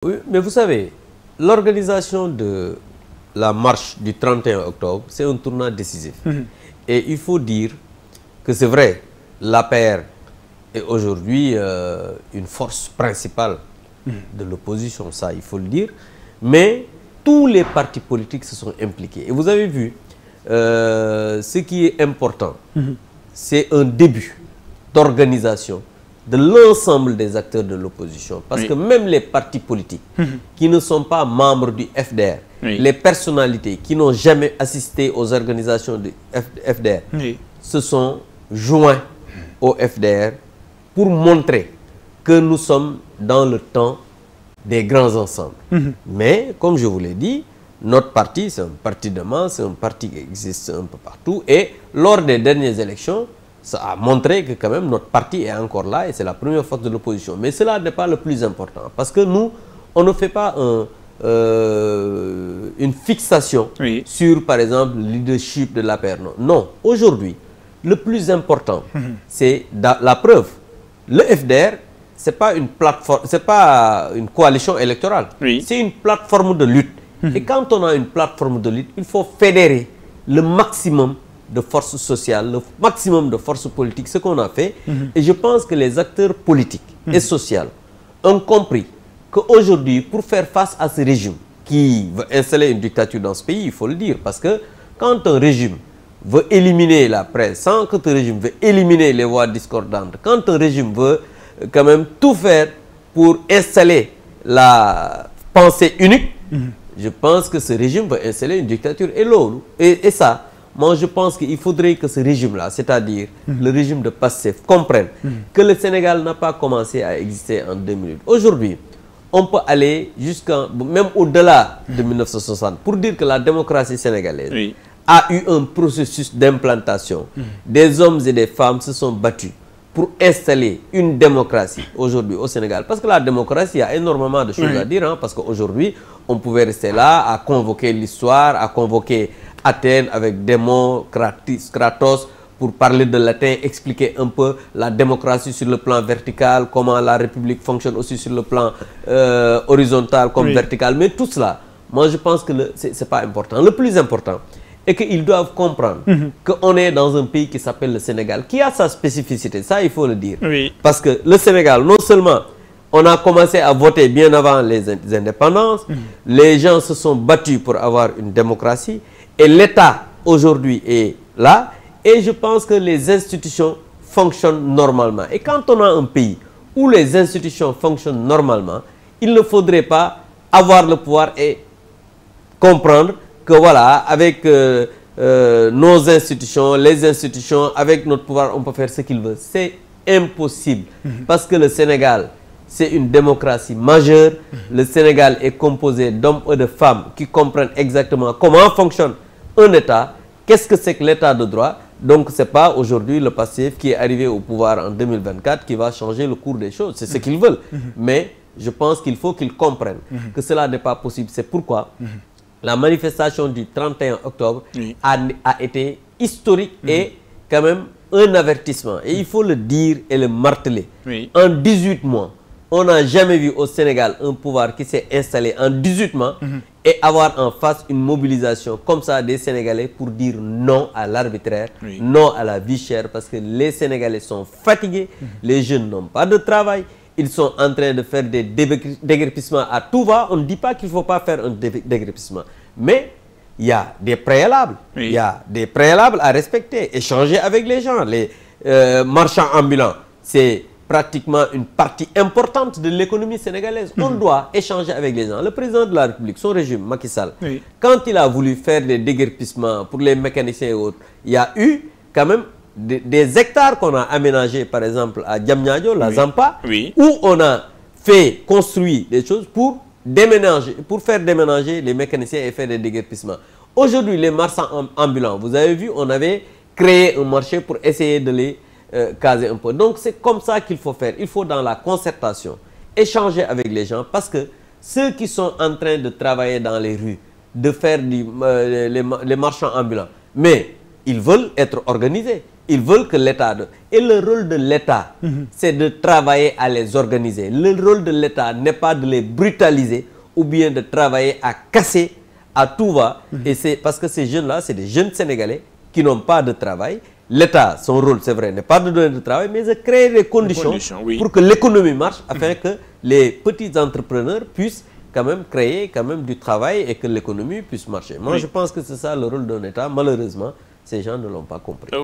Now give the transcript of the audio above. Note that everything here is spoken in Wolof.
Oui, mais vous savez, l'organisation de la marche du 31 octobre, c'est un tournant décisif. Et il faut dire que c'est vrai, l'APR est aujourd'hui une force principale de l'opposition, ça il faut le dire, mais tous les partis politiques se sont impliqués. Et vous avez vu, ce qui est important, c'est un début d'organisation de l'ensemble des acteurs de l'opposition. Parce que même les partis politiques qui ne sont pas membres du FDR, les personnalités qui n'ont jamais assisté aux organisations du FDR, se sont joints au FDR pour montrer que nous sommes dans le temps des grands ensembles. Mais, comme je vous l'ai dit, notre parti, c'est un parti de masse, c'est un parti qui existe un peu partout. Et lors des dernières élections, ça a montré que quand même notre parti est encore là et c'est la première force de l'opposition. Mais cela n'est pas le plus important parce que nous, on ne fait pas une fixation sur, par exemple, le leadership de l'APR. Non, aujourd'hui, le plus important, c'est la preuve. Le FDR, c'est pas une plateforme, c'est pas une coalition électorale. C'est une plateforme de lutte. Et quand on a une plateforme de lutte, il faut fédérer le maximum de forces sociales, le maximum de forces politiques, ce qu'on a fait. Et je pense que les acteurs politiques et sociaux ont compris qu'aujourd'hui, pour faire face à ce régime qui veut installer une dictature dans ce pays, il faut le dire, parce que quand un régime veut éliminer la presse, quand un régime veut éliminer les voix discordantes, quand un régime veut quand même tout faire pour installer la pensée unique, je pense que ce régime veut installer une dictature. Et ça, moi, je pense qu'il faudrait que ce régime-là, c'est-à-dire le régime de Pastef, comprenne que le Sénégal n'a pas commencé à exister en 2008. Aujourd'hui, on peut aller même au-delà de 1960 pour dire que la démocratie sénégalaise a eu un processus d'implantation. Des hommes et des femmes se sont battus pour installer une démocratie aujourd'hui au Sénégal. Parce que la démocratie, il y a énormément de choses à dire, parce qu'aujourd'hui, on pouvait rester là à convoquer l'histoire, à convoquer Athènes avec Démon, Kratos, pour parler de latin, expliquer un peu la démocratie sur le plan vertical, comment la République fonctionne aussi sur le plan horizontal comme vertical. Mais tout cela, moi je pense que c'est pas important. Le plus important est qu'ils doivent comprendre qu'on est dans un pays qui s'appelle le Sénégal, qui a sa spécificité, ça il faut le dire. Parce que le Sénégal, non seulement on a commencé à voter bien avant les indépendances, les gens se sont battus pour avoir une démocratie, et l'État aujourd'hui est là, et je pense que les institutions fonctionnent normalement. Et quand on a un pays où les institutions fonctionnent normalement, il ne faudrait pas avoir le pouvoir et comprendre que voilà, avec nos institutions, les institutions, avec notre pouvoir, on peut faire ce qu'il veut. C'est impossible. Parce que le Sénégal, c'est une démocratie majeure. Le Sénégal est composé d'hommes et de femmes qui comprennent exactement comment fonctionne un État, qu'est-ce que c'est que l'État de droit. Donc ce n'est pas aujourd'hui le Pastef qui est arrivé au pouvoir en 2024 qui va changer le cours des choses. C'est ce qu'ils veulent. Mais je pense qu'il faut qu'ils comprennent que cela n'est pas possible. C'est pourquoi la manifestation du 31 octobre a été historique et quand même un avertissement. Et il faut le dire et le marteler. En 18 mois, on n'a jamais vu au Sénégal un pouvoir qui s'est installé en 18 mois et avoir en face une mobilisation comme ça des Sénégalais pour dire non à l'arbitraire, non à la vie chère, parce que les Sénégalais sont fatigués, les jeunes n'ont pas de travail, ils sont en train de faire des déguerpissements à tout va. On ne dit pas qu'il ne faut pas faire un déguerpissement, mais il y a des préalables, il y a des préalables à respecter, échanger avec les gens, les marchands ambulants, c'est pratiquement une partie importante de l'économie sénégalaise. On doit échanger avec les gens. Le président de la République, son régime, Macky Sall, quand il a voulu faire des déguerpissements pour les mécaniciens et autres, il y a eu quand même des hectares qu'on a aménagés, par exemple à Diamniadio, la Zampa, où on a fait construire des choses pour déménager, pour faire déménager les mécaniciens et faire des déguerpissements. Aujourd'hui, les marchands ambulants, vous avez vu, on avait créé un marché pour essayer de les caser un peu. Donc c'est comme ça qu'il faut faire. Il faut dans la concertation échanger avec les gens, parce que ceux qui sont en train de travailler dans les rues, de faire les marchands ambulants, mais ils veulent être organisés. Ils veulent que l'État... Et le rôle de l'État, c'est de travailler à les organiser. Le rôle de l'État n'est pas de les brutaliser ou bien de travailler à casser à tout va. Et c'est parce que ces jeunes-là, c'est des jeunes Sénégalais qui n'ont pas de travail. L'État, son rôle, c'est vrai, n'est pas de donner de travail, mais de créer les conditions pour que l'économie marche, afin que les petits entrepreneurs puissent quand même créer quand même du travail et que l'économie puisse marcher. Moi, je pense que c'est ça le rôle d'un État. Malheureusement, ces gens ne l'ont pas compris.